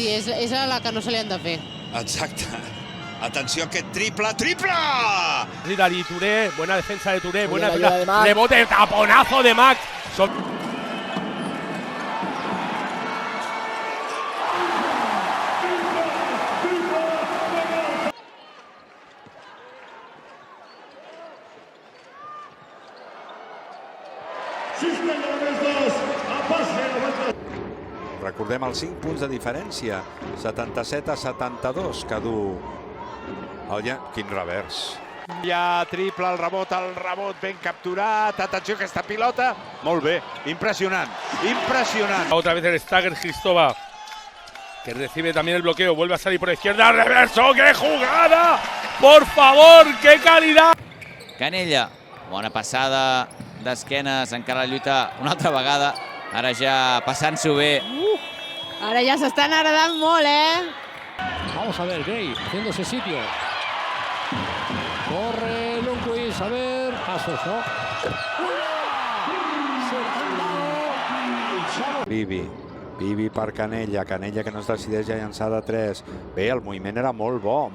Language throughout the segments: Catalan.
Sí, és a la que no se li han de fer. Exacte. Atenció a aquest triple, triple! Ridari, Touré, buena defensa de Touré, buena Bien la ayuda de Max. rebote, taponazo de Max. Recordem els 5 punts de diferència, 77-72 que du el quin revers. Hi ha triple, el rebot ben capturat, atenció a aquesta pilota, molt bé, impressionant, impressionant. Otra vez el stagger Cristóbal, que recibe también el bloqueo, vuelve a salir por izquierda, reverso, ¡qué jugada! Por favor, qué calidad! Canella, bona passada d'esquenes, encara la lluita una altra vegada, ara ja passant-s'ho bé. Ara ja s'estan agradant molt, Vamos a ver, Gay, haciéndose sitio. Corre Lundqvist, a ver, pasos, ¿no? Bibi per Canella que no es decideix a llançar de 3. Bé, el moviment era molt bo.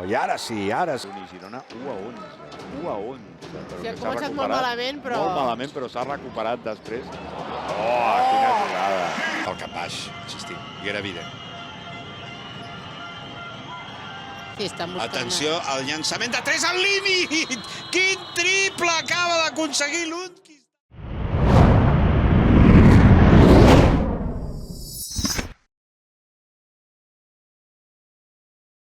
I ara sí, Girona 1-1. Sí, ha començat molt malament, però... Molt malament, però s'ha recuperat després. Oh, quina jugada. El cap baix, insistim, i era evident. Sí, estan buscant... Atenció al llançament de 3 al límit! Quin triple acaba d'aconseguir Lund!